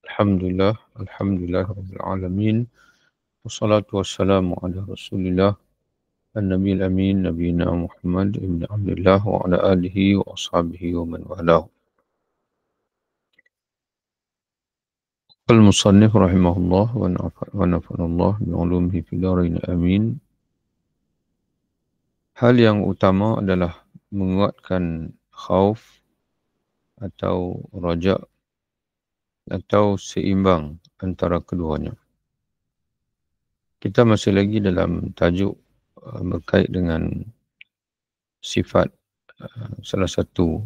Alhamdulillah Rabbil Alamin. Wassalatu wassalamu ala Rasulillah An-Nabiyyil Amin Nabiyina Muhammad ibn Abdullah wa ala alihi wa ashabihi wa man walah. Al-Musannif rahimahullah wa nafa'anallah bi'ulumihi fid dharain amin. Hal yang utama adalah menguatkan khauf atau raja atau seimbang antara keduanya. Kita masih lagi dalam tajuk berkait dengan sifat, salah satu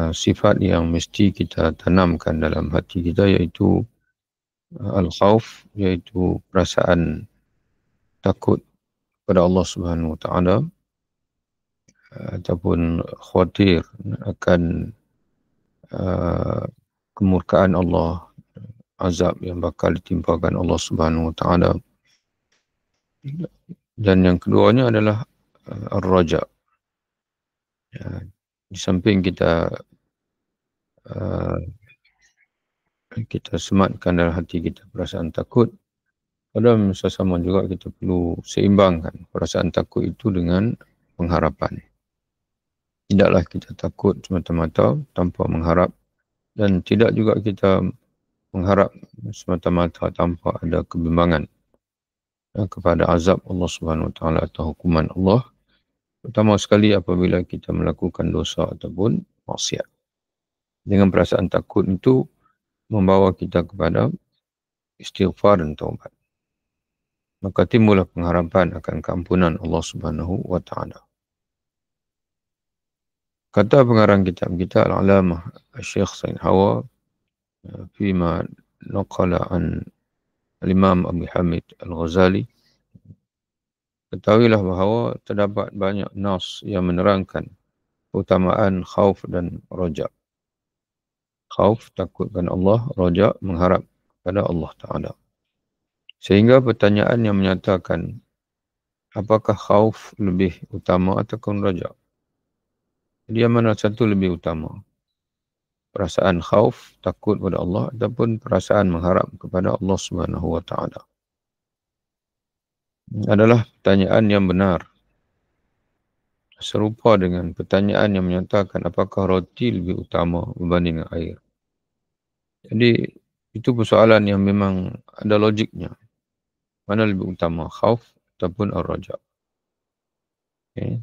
sifat yang mesti kita tanamkan dalam hati kita, iaitu al-khauf, iaitu perasaan takut kepada Allah Subhanahu Wa Taala ataupun khawatir akan kemurkaan Allah, azab yang bakal ditimpakan Allah Subhanahu Wa Taala. Dan yang keduanya adalah ar-raja. Di samping kita sematkan dalam hati kita perasaan takut, pada masa sama juga kita perlu seimbangkan perasaan takut itu dengan pengharapan. Tidaklah kita takut semata-mata tanpa mengharap, dan tidak juga kita mengharap semata-mata tanpa ada kebimbangan kepada azab Allah Subhanahu Wa Taala atau hukuman Allah, terutama sekali apabila kita melakukan dosa ataupun maksiat. Dengan perasaan takut itu membawa kita kepada istighfar dan taubat. Maka timbullah pengharapan akan keampunan Allah Subhanahu Wa Taala. Kata pengarang kitab kita Al-Alamah Syekh Said Hawa fima naqala an Al-Imam Abu Hamid Al-Ghazali, ketahuilah bahawa terdapat banyak nas yang menerangkan keutamaan khauf dan raja. Khauf, takutkan Allah; raja, mengharap kepada Allah Ta'ala. Sehingga pertanyaan yang menyatakan apakah khauf lebih utama ataupun raja? Dia mana satu lebih utama? Perasaan khauf, takut kepada Allah, ataupun perasaan mengharap kepada Allah Subhanahu Wa Taala? Adalah pertanyaan yang benar. Serupa dengan pertanyaan yang menyatakan apakah roti lebih utama berbanding dengan air. Jadi itu persoalan yang memang ada logiknya. Mana lebih utama, khauf ataupun ar-raja? Okay.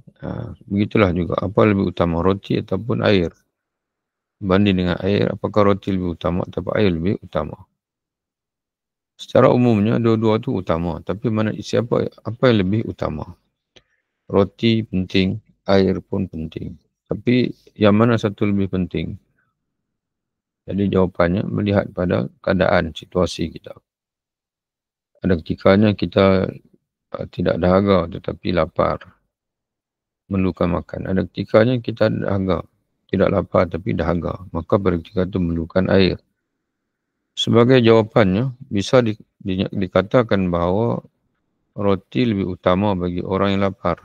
Begitulah juga, apa lebih utama, roti ataupun air? Banding dengan air, apakah roti lebih utama ataupun air lebih utama? Secara umumnya dua-dua itu utama, tapi mana apa yang lebih utama? Roti penting, air pun penting. Tapi yang mana satu lebih penting? Jadi jawapannya melihat pada keadaan, situasi kita. Ada ketikanya kita tidak dahaga tetapi lapar, memerlukan makan. Ada ketikanya kita dahaga, tidak lapar tapi dahaga, maka pada ketika itu memerlukan air. Sebagai jawapannya, bisa dikatakan bahawa roti lebih utama bagi orang yang lapar,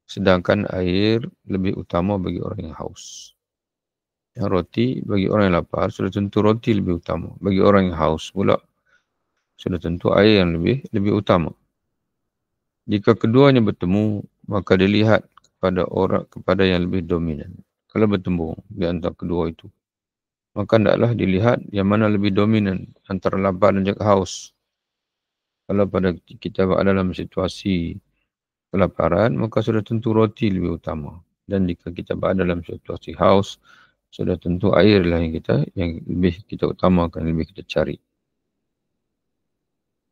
sedangkan air lebih utama bagi orang yang haus. Yang roti bagi orang yang lapar, sudah tentu roti lebih utama. Bagi orang yang haus pula, sudah tentu air yang lebih utama. Jika keduanya bertemu, maka dilihat kepada yang lebih dominan. Kalau bertemu di antara kedua itu, maka hendaklah dilihat yang mana lebih dominan antara lapar dan juga haus. Kalau pada kita berada dalam situasi kelaparan, maka sudah tentu roti lebih utama. Dan jika kita berada dalam situasi haus, sudah tentu air lah yang lebih kita utamakan, lebih kita cari.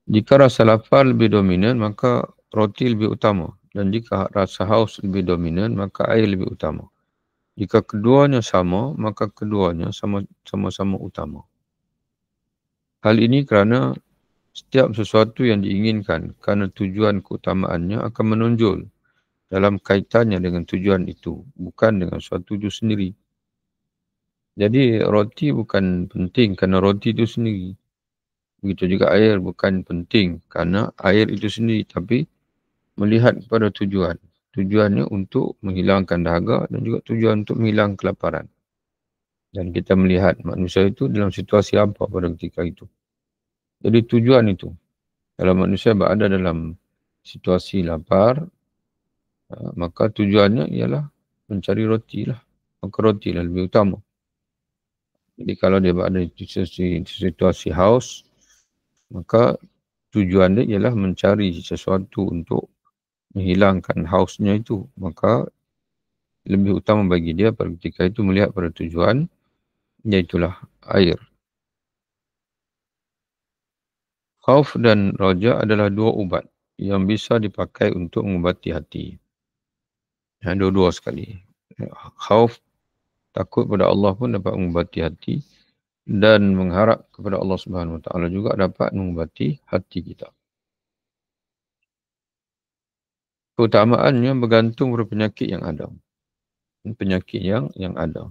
Jika rasa lapar lebih dominan, maka roti lebih utama. Dan jika rasa haus lebih dominan, maka air lebih utama. Jika keduanya sama, maka keduanya sama-sama utama. Hal ini kerana setiap sesuatu yang diinginkan kerana tujuan keutamaannya akan menonjol dalam kaitannya dengan tujuan itu, bukan dengan suatu itu sendiri. Jadi roti bukan penting kerana roti itu sendiri. Begitu juga air bukan penting kerana air itu sendiri, tapi melihat kepada tujuan. Tujuannya untuk menghilangkan dahaga dan juga tujuan untuk menghilangkan kelaparan. Dan kita melihat manusia itu dalam situasi apa pada ketika itu. Jadi tujuan itu. Kalau manusia berada dalam situasi lapar, maka tujuannya ialah mencari roti lah. Maka roti lah lebih utama. Jadi kalau dia berada di situasi haus, maka tujuan dia ialah mencari sesuatu untuk menghilangkan hausnya itu. Maka lebih utama bagi dia pada ketika itu melihat pada tujuan, iaitulah air. Khauf dan roja adalah dua ubat yang bisa dipakai untuk mengubati hati. Dua-dua sekali. Khauf, takut pada Allah pun dapat mengubati hati, dan mengharap kepada Allah Subhanahu Wa Taala juga dapat mengubati hati kita. Keutamaannya bergantung pada penyakit yang ada. Penyakit yang ada.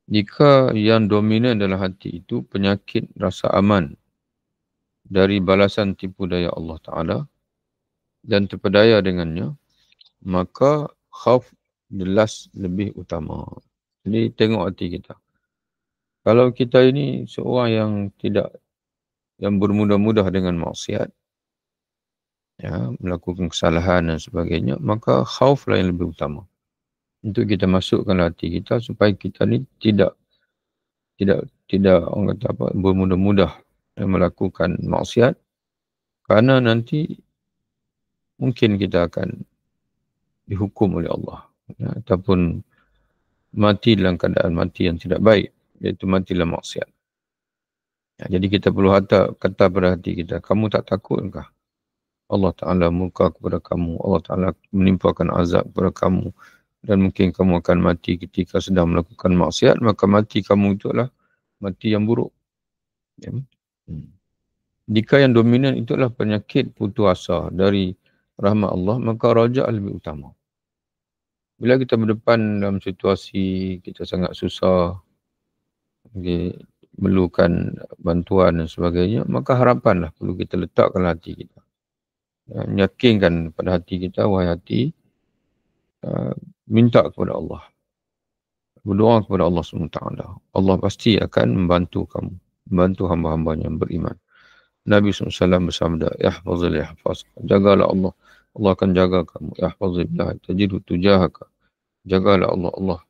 Jika yang dominan dalam hati itu penyakit rasa aman dari balasan tipu daya Allah Ta'ala dan terpedaya dengannya, maka khauf jelas lebih utama. Jadi tengok hati kita. Kalau kita ini seorang yang bermudah-mudah dengan maksiat, ya, melakukan kesalahan dan sebagainya, maka khauf lah yang lebih utama. Untuk kita masukkan hati kita supaya kita ni tidak orang kata apa, bermudah-mudah melakukan maksiat, kerana nanti mungkin kita akan dihukum oleh Allah, ya, ataupun mati dalam keadaan mati yang tidak baik, iaitu mati dalam maksiat. Ya, jadi kita perlu kata pada hati kita, kamu tak takutkah Allah Ta'ala murka kepada kamu, Allah Ta'ala menimpakan azab kepada kamu, dan mungkin kamu akan mati ketika sedang melakukan maksiat, maka mati kamu itu adalah mati yang buruk. Ya. Jika yang dominan itu adalah penyakit putus asa dari rahmat Allah, maka raja lebih utama. Bila kita berdepan dalam situasi kita sangat susah, memerlukan bantuan dan sebagainya, maka harapanlah perlu kita letakkan hati kita. Yakinkan pada hati kita, wahai hati, minta kepada Allah. Berdoa kepada Allah SWT. Allah pasti akan membantu kamu, membantu hamba-hambanya yang beriman. Nabi SAW bersabda, Ihfazil yahfaz. Jagalah Allah, Allah akan jaga kamu. Ihfazil billahi tajidu tujahaka. Jagalah Allah, Allah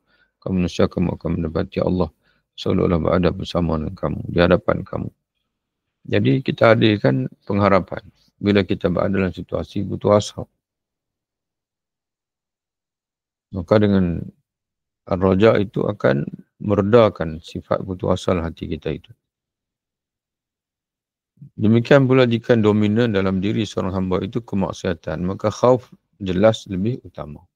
kamu nescaya kamu akan mendapati Allah seolah-olah berada bersama dengan kamu, di hadapan kamu. Jadi kita hadirkan pengharapan bila kita berada dalam situasi putus asa. Maka dengan ar-raja itu akan meredakan sifat putus asa hati kita itu. Demikian pula jika dominan dalam diri seorang hamba itu kemaksiatan, maka khauf jelas lebih utama.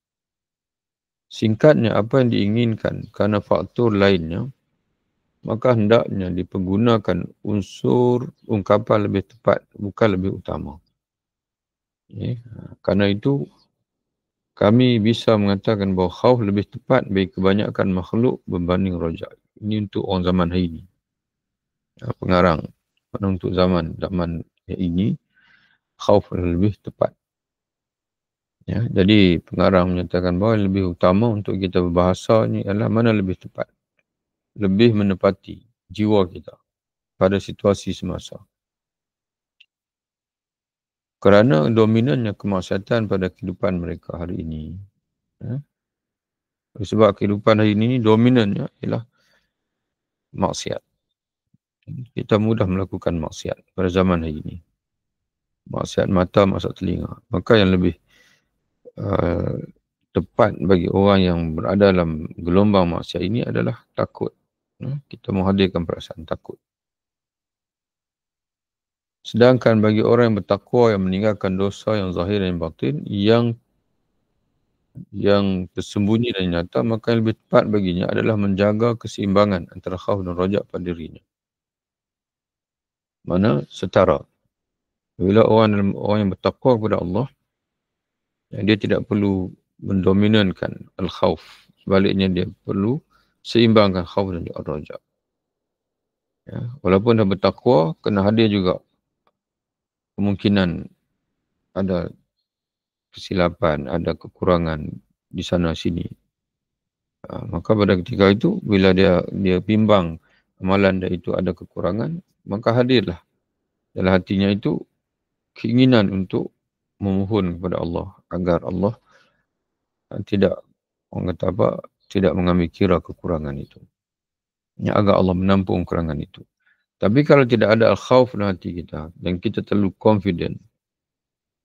Singkatnya, apa yang diinginkan kerana faktor lainnya, maka hendaknya dipergunakan unsur ungkapan lebih tepat, bukan lebih utama. Kerana itu, kami bisa mengatakan bahawa khauf lebih tepat bagi kebanyakan makhluk berbanding raja. Ini untuk orang zaman hari ini. Pengarang. Untuk zaman ini, khauf lebih tepat. Ya, jadi pengarang menyatakan bahawa yang lebih utama untuk kita berbahasa ini adalah mana lebih tepat. Lebih menepati jiwa kita pada situasi semasa. Kerana dominannya kemaksiatan pada kehidupan mereka hari ini. Ya. Sebab kehidupan hari ini dominannya ialah maksiat. Kita mudah melakukan maksiat pada zaman hari ini. Maksiat mata, maksiat telinga. Maka yang lebih tepat bagi orang yang berada dalam gelombang maksiat ini adalah takut. Kita menghadirkan perasaan takut. Sedangkan bagi orang yang bertakwa, yang meninggalkan dosa yang zahir dan batin, yang tersembunyi dan nyata, maka yang lebih tepat baginya adalah menjaga keseimbangan antara khauf dan raja pada dirinya. Mana setara. Bila orang yang bertakwa kepada Allah, dia tidak perlu mendominankan al-khauf. Sebaliknya dia perlu seimbangkan khauf dan raja. Ya, walaupun dah bertakwa, kena hadir juga kemungkinan ada kesilapan, ada kekurangan di sana sini. Maka pada ketika itu bila dia bimbang amalan dia itu ada kekurangan, maka hadirlah dalam hatinya itu keinginan untuk memohon kepada Allah agar Allah tidak, orang kata apa, tidak mengambil kira kekurangan itu. Ya, agar Allah menampung kekurangan itu. Tapi kalau tidak ada al-khawf dalam hati kita dan kita terlalu confident,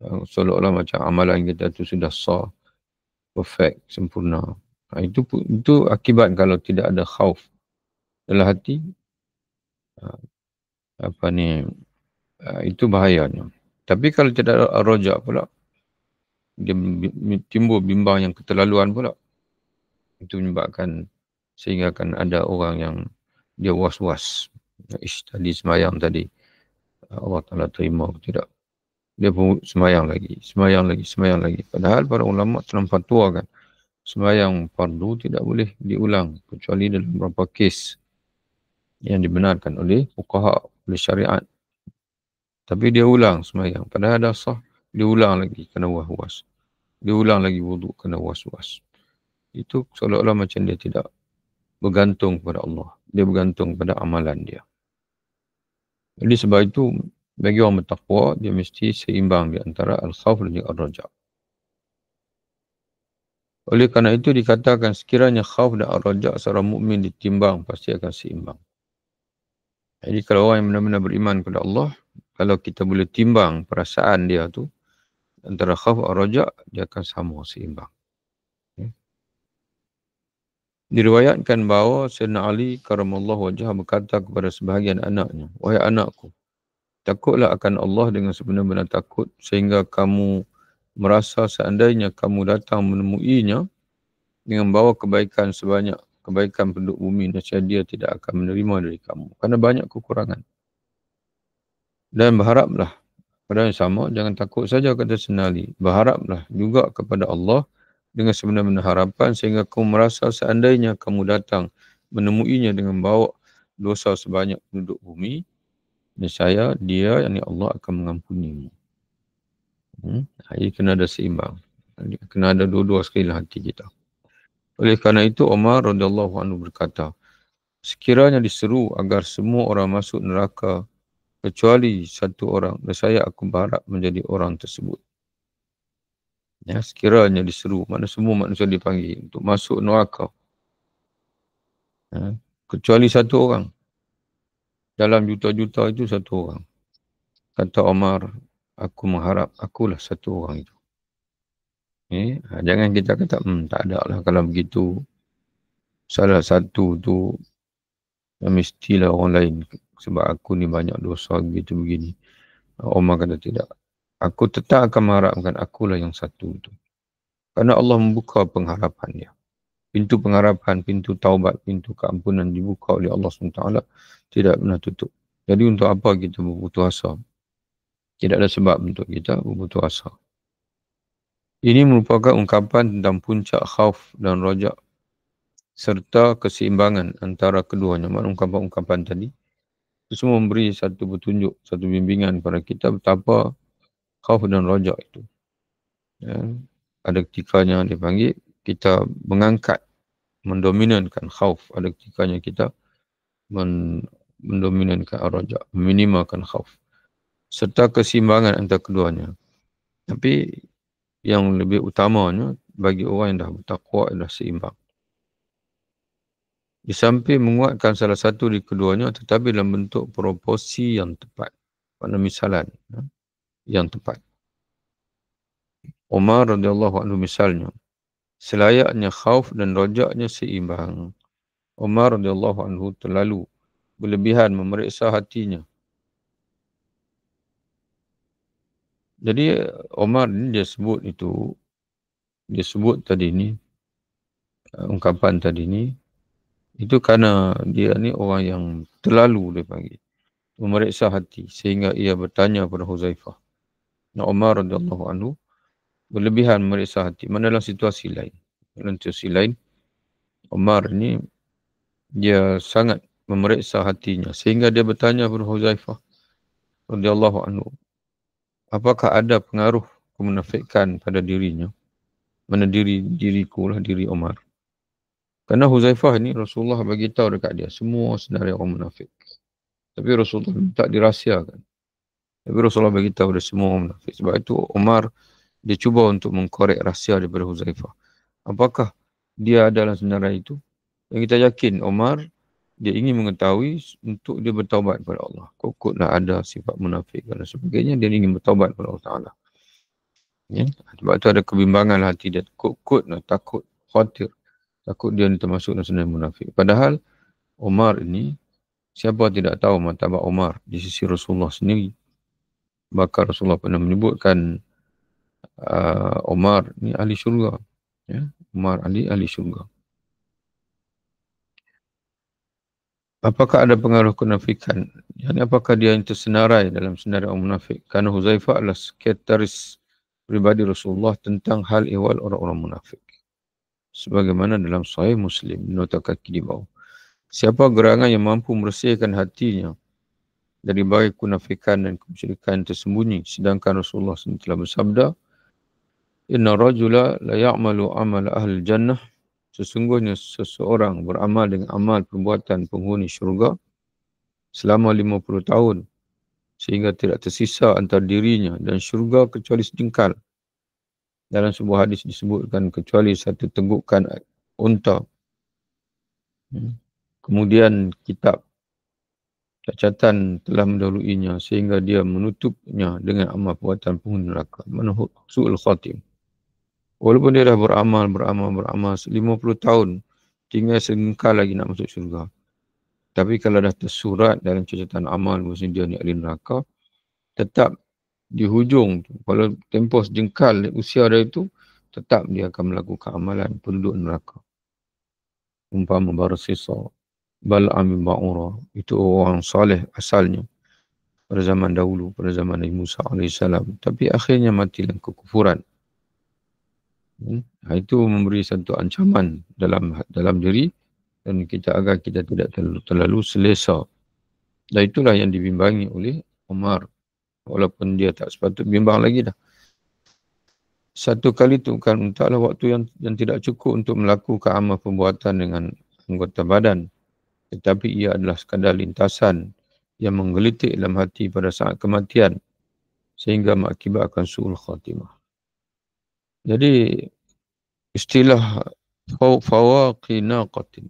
seolah-olah macam amalan kita itu sudah sah, perfect, sempurna. Itu akibat kalau tidak ada khauf dalam hati, itu bahayanya. Tapi kalau tidak ada rojak pula, dia timbul bimbang yang keterlaluan pula. Itu menyebabkan sehingga akan ada orang yang dia was-was. Tadi semayang tadi, Allah Ta'ala terima atau tidak. Dia pun semayang lagi. Padahal para ulama telah fatwakan semayang fardu tidak boleh diulang kecuali dalam beberapa kes yang dibenarkan oleh fuqaha, oleh syariat. Tapi dia ulang semayang. Padahal dah sah, dia ulang lagi kena was-was. Dia ulang lagi wuduk kena was-was. Itu seolah-olah macam dia tidak bergantung kepada Allah. Dia bergantung pada amalan dia. Jadi sebab itu, bagi orang bertakwa, dia mesti seimbang di antara al-khawf dan al-raja'. Oleh kerana itu dikatakan sekiranya khawf dan al-raja' seorang mukmin ditimbang, pasti akan seimbang. Jadi kalau orang yang benar-benar beriman kepada Allah, kalau kita boleh timbang perasaan dia tu, antara khawf dan al-raja', dia akan sama seimbang. Diriwayatkan bahawa Sayyidina Ali karamallahu wajhah berkata kepada sebahagian anaknya, "Wahai anakku, takutlah akan Allah dengan sebenar-benar takut sehingga kamu merasa seandainya kamu datang menemuinya dengan bawa kebaikan sebanyak kebaikan penduduk bumi, nescaya dia tidak akan menerima dari kamu kerana banyak kekurangan. Dan berharaplah pada yang sama, jangan takut saja kata Sayyidina Ali, berharaplah juga kepada Allah dengan sebenar-benar harapan sehingga kamu merasa seandainya kamu datang menemuinya dengan bawa dosa sebanyak penduduk bumi, nescaya dia, yakni Allah, akan mengampunimu." Jadi kena ada seimbang. Kena ada dua-dua sekali dalam hati kita. Oleh kerana itu Umar radhiyallahu anhu berkata, sekiranya diseru agar semua orang masuk neraka kecuali satu orang, nescaya aku berharap menjadi orang tersebut. Ya, sekiranya diseru, mana semua manusia dipanggil untuk masuk neraka. Ya, kecuali satu orang. Dalam juta-juta itu satu orang. Kata Omar, aku mengharap akulah satu orang itu. Jangan kita kata, tak ada lah kalau begitu. Salah satu tu mestilah orang lain. Sebab aku ni banyak dosa begitu begini. Omar kata tidak. Aku tetap akan mengharapkan akulah yang satu itu. Kerana Allah membuka pengharapan dia. Pintu pengharapan, pintu taubat, pintu keampunan dibuka oleh Allah SWT. Tidak pernah tutup. Jadi untuk apa kita berputus asa? Tidak ada sebab untuk kita berputus asa. Ini merupakan ungkapan tentang puncak khauf dan raja' serta keseimbangan antara keduanya. Maksud ungkapan-ungkapan tadi, itu semua memberi satu petunjuk, satu bimbingan kepada kita betapa khauf dan raja' itu. Ya, ada ketikanya dipanggil, kita mengangkat, mendominankan khauf. Ada ketikanya kita mendominankan raja', meminimalkan khauf. Serta keseimbangan antara keduanya. Tapi yang lebih utamanya bagi orang yang dah bertakwa adalah seimbang. Di samping menguatkan salah satu di keduanya tetapi dalam bentuk proporsi yang tepat. Pada misalan yang tepat. Umar radhiyallahu anhu misalnya, selayaknya khauf dan raja'nya seimbang. Umar radhiyallahu anhu terlalu berlebihan memeriksa hatinya. Jadi Umar ni dia sebut tadi ni, ungkapan tadi ni, itu kerana dia ni orang yang terlalu, dia panggil, memeriksa hati sehingga ia bertanya kepada Huzaifah. Umar radhiyallahu anhu berlebihan memeriksa hati. Mana dalam situasi lain. Dalam situasi lain, Umar ni dia sangat memeriksa hatinya sehingga dia bertanya kepada Huzaifah radhiyallahu anhu, apakah ada pengaruh kemunafikan pada dirinya? Mana diriku lah, diri Umar. Kerana Huzaifah ni Rasulullah bagi tahu dekat dia semua senarai orang munafik. Tapi Rasulullah tak dirahsiakan. Tapi Rasulullah bagi tahu dia semua orang munafik. Sebab itu Umar dia cuba untuk mengkorek rahsia daripada Huzaifah. Apakah dia adalah senarai itu? Yang kita yakin Umar dia ingin mengetahui untuk dia bertaubat kepada Allah. Kokotlah ada sifat munafik dan sebagainya, dia ingin bertaubat kepada Allah Ta'ala. Ya? Sebab itu ada kebimbangan hati dia. Kokot nak takut, khawatir. Takut dia ni termasuk dalam senarai munafik. Padahal Umar ini, siapa tidak tahu martabat Umar di sisi Rasulullah sendiri. Bahkan Rasulullah pernah menyebutkan Umar ni ahli syurga. Ya? Umar ahli syurga. Apakah ada pengaruh kenafikan? Yani apakah dia yang tersenarai dalam senarai orang munafik? Kerana Huzaifah adalah sekretaris pribadi Rasulullah tentang hal ehwal orang-orang munafik. Sebagaimana dalam Sahih Muslim, nota kaki di bawah. Siapa gerangan yang mampu membersihkan hatinya dari bagai kenafikan dan kemusyrikan tersembunyi, sedangkan Rasulullah SAW telah bersabda, Inna rajula la ya'malu amal ahli jannah. Sesungguhnya seseorang beramal dengan amal perbuatan penghuni syurga selama 50 tahun sehingga tidak tersisa antara dirinya dan syurga kecuali sejengkal. Dalam sebuah hadis disebutkan kecuali satu tenggukan unta. Kemudian kitab catatan telah mendahuluinya sehingga dia menutupnya dengan amal perbuatan penghuni neraka. Manhut su'ul khatim. Walaupun dia dah beramal 50 tahun, tinggal sejengkal lagi nak masuk syurga. Tapi kalau dah tersurat dalam catatan amal maksudnya dia ni ahli neraka, tetap di hujung tu, kalau tempoh sejengkal usia dia itu, tetap dia akan melakukan amalan penduduk neraka. Umpama Barsisa, Bal'am bin Ba'ura, itu orang saleh asalnya pada zaman dahulu, pada zaman Nabi Musa AS. Tapi akhirnya mati dalam kekufuran. Itu memberi satu ancaman dalam diri dan kita agar kita tidak terlalu selesa. Dan itulah yang dibimbangi oleh Umar. Walaupun dia tak sepatut bimbang lagi dah. Satu kali itu kan entahlah waktu yang tidak cukup untuk melakukan amal perbuatan dengan anggota badan. Tetapi ia adalah sekadar lintasan yang menggelitik dalam hati pada saat kematian sehingga mengakibatkan su'ul khatimah. Jadi istilah fawaqi naqatin.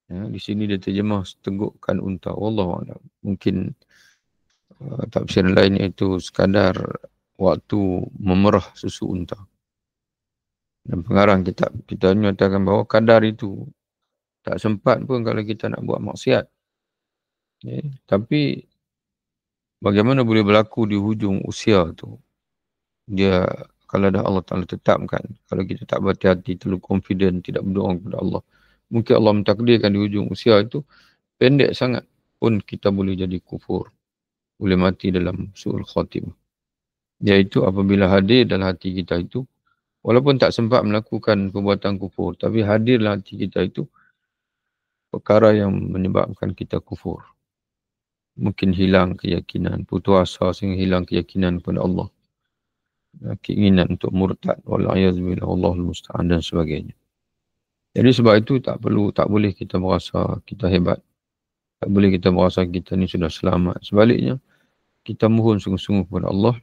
Ya, di sini dia terjemah setegukkan unta. Wallahualam. Mungkin tafsir lain iaitu sekadar waktu memerah susu unta. Dan pengarang kitab kita menyatakan bahawa kadar itu tak sempat pun kalau kita nak buat maksiat. Ya, tapi bagaimana boleh berlaku di hujung usia tu? Dia kalau dah Allah Ta'ala tetapkan, kalau kita tak berhati-hati, terlalu confident, tidak berdoa kepada Allah, mungkin Allah mentakdirkan di hujung usia itu pendek sangat pun kita boleh jadi kufur, boleh mati dalam su'ul khatimah. Iaitu apabila hadir dalam hati kita itu, walaupun tak sempat melakukan perbuatan kufur, tapi hadir dalam hati kita itu perkara yang menyebabkan kita kufur. Mungkin hilang keyakinan, putus asa sehingga hilang keyakinan kepada Allah. Keinginan untuk murtad, wal'ayazubillah, Allahul musta'an dan sebagainya. Jadi sebab itu tak boleh kita merasa kita hebat. Tak boleh kita merasa kita ni sudah selamat. Sebaliknya, kita mohon sungguh-sungguh kepada Allah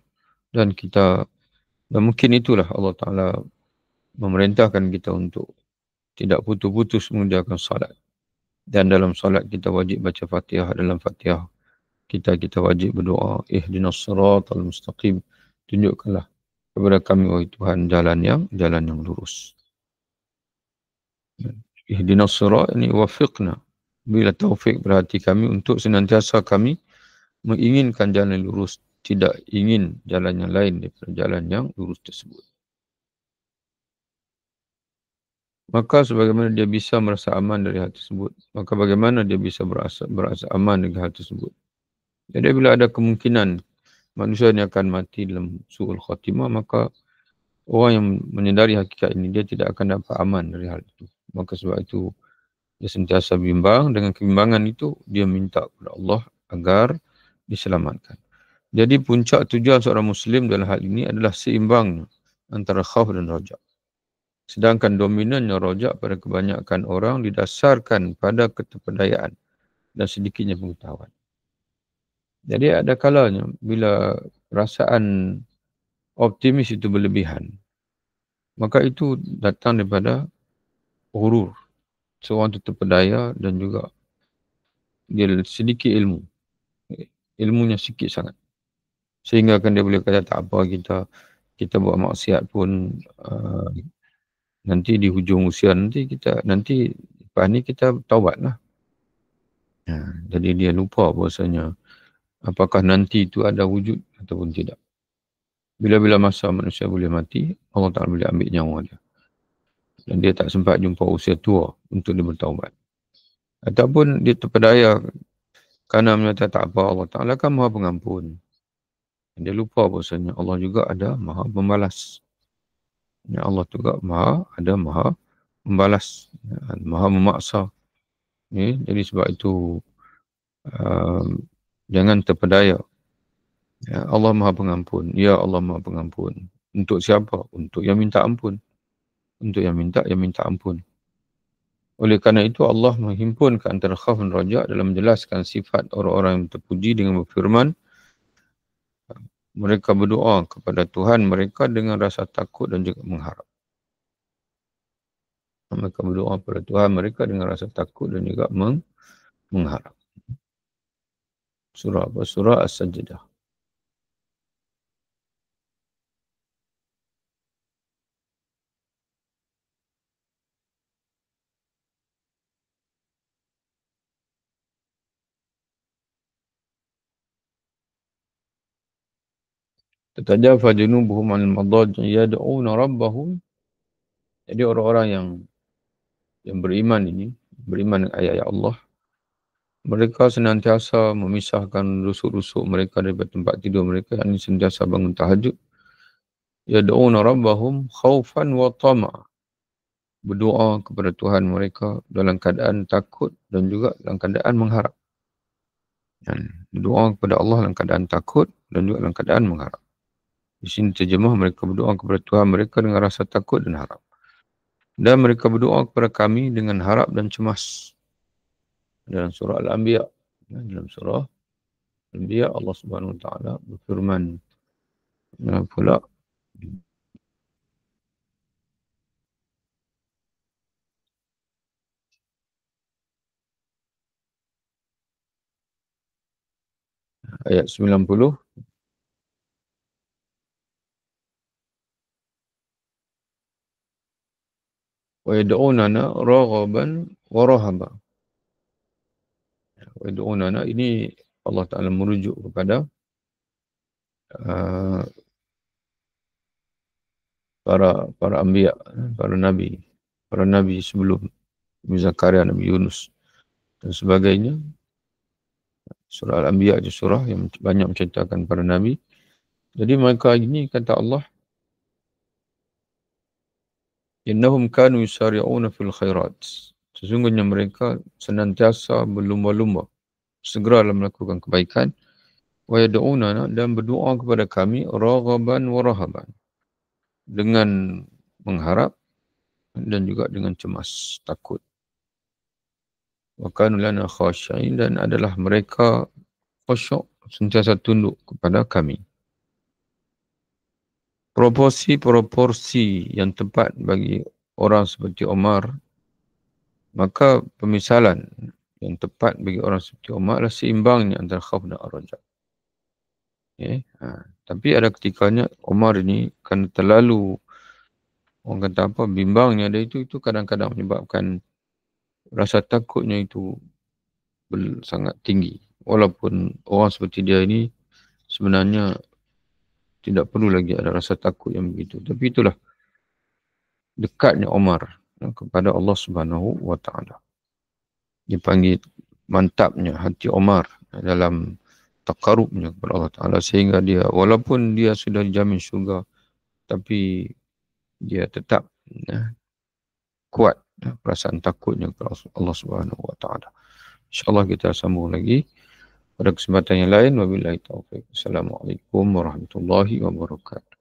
dan mungkin itulah Allah Ta'ala memerintahkan kita untuk tidak putus-putus mengerjakan salat. Dan dalam salat kita wajib baca Fatihah. Dalam Fatihah kita wajib berdoa, ihdinas siratal mustaqim. Tunjukkanlah kepada kami wahai Tuhan jalan yang lurus. Ihdinas sirat ini wafiqna. Bila taufik berhati kami untuk senantiasa kami menginginkan jalan yang lurus, tidak ingin jalan yang lain daripada jalan yang lurus tersebut. Maka sebagaimana dia bisa merasa aman dari hal tersebut, maka bagaimana dia bisa berasa aman dari hal tersebut. Jadi bila ada kemungkinan manusia ini akan mati dalam su'ul khatimah, maka orang yang menyedari hakikat ini, dia tidak akan dapat aman dari hal itu. Maka sebab itu, dia sentiasa bimbang. Dengan kebimbangan itu, dia minta kepada Allah agar diselamatkan. Jadi puncak tujuan seorang Muslim dalam hal ini adalah seimbang antara khauf dan raja. Sedangkan dominannya rojak pada kebanyakan orang didasarkan pada keterpedayaan dan sedikitnya pengetahuan. Jadi ada kalanya bila perasaan optimis itu berlebihan, maka itu datang daripada ghurur. Seorang itu terpedaya dan juga dia sedikit ilmu. Ilmunya sikit sangat. Sehingga kan dia boleh kata tak apa, kita buat maksiat pun nanti di hujung usia nanti lepas ni kita taubatlah. Jadi dia lupa bahasanya apakah nanti itu ada wujud ataupun tidak. Bila-bila masa manusia boleh mati, Allah Ta'ala boleh ambil nyawa dia. Dan dia tak sempat jumpa usia tua untuk dia bertaubat. Ataupun dia terpedaya kerana menyatakan tak apa, Allah Ta'ala kan maha pengampun. Dia lupa bahasanya Allah juga ada maha membalas. Ya, Allah juga maha membalas, maha memaksa. Jadi sebab itu jangan terpedaya. Ya, Allah maha pengampun. Ya Allah maha pengampun. Untuk siapa? Untuk yang minta ampun. Untuk yang minta ampun. Oleh kerana itu Allah menghimpunkan antara khauf dan raja dalam menjelaskan sifat orang-orang yang terpuji dengan berfirman, mereka berdoa kepada Tuhan mereka dengan rasa takut dan juga mengharap. Mereka berdoa kepada Tuhan mereka dengan rasa takut dan juga mengharap. Surah apa? Surah As-Sajdah. Tatajafa junubuhum 'anil madaj' yad'una rabbahum. Jadi orang-orang yang beriman ini, beriman dengan ayat-ayat Allah, mereka senantiasa memisahkan rusuk-rusuk mereka daripada tempat tidur mereka, yang senantiasa bangun tahajud. Yad'una rabbahum khaufan wa tama'a. Berdoa kepada Tuhan mereka dalam keadaan takut dan juga dalam keadaan mengharap. Berdoa kepada Allah dalam keadaan takut dan juga dalam keadaan mengharap. Di sini terjemah mereka berdoa kepada Tuhan mereka dengan rasa takut dan harap. Dan mereka berdoa kepada kami dengan harap dan cemas. Dalam surah Al-Anbiya. Dalam surah Al-Anbiya Allah Subhanahu Wa Taala berfirman pula, ayat 90, wa yad'unana raghaban wa rahaba. Wa yad'unana ini Allah Ta'ala merujuk kepada para anbiya, para nabi sebelum Nabi Zakaria, Nabi Yunus dan sebagainya. Surah Al-Anbiya itu surah yang banyak menceritakan para nabi. Jadi mereka ini kata Allah, innahum kanu yusari'una fil khairat. Sesungguhnya mereka senantiasa berlumba-lumba segeralah melakukan kebaikan. Wa yad'unana, dan berdoa kepada kami raghaban wa rahaban, dengan mengharap dan juga dengan cemas, takut. Wa kanu lana khashi'in, dan adalah mereka khusyuk, sentiasa tunduk kepada kami. Proporsi yang tepat bagi orang seperti Umar, maka pemisalan yang tepat bagi orang seperti Umar adalah seimbangnya antara khauf dan ar-raja. Tapi ada ketikanya Umar ini kerana terlalu, orang kata apa, bimbangnya dia itu kadang-kadang menyebabkan rasa takutnya itu sangat tinggi. Walaupun orang seperti dia ini sebenarnya tidak perlu lagi ada rasa takut yang begitu. Tapi itulah dekatnya Umar kepada Allah Subhanahu Wa Taala. Dipanggil mantapnya hati Umar dalam takarubnya kepada Allah Ta'ala, sehingga dia walaupun dia sudah dijamin syurga, tapi dia tetap kuat perasaan takutnya kepada Allah Subhanahu Wa Ta'ala. InsyaAllah kita sambung lagi pada kesempatan yang lain. Wabillahi taufiq. Assalamualaikum warahmatullahi wabarakatuh.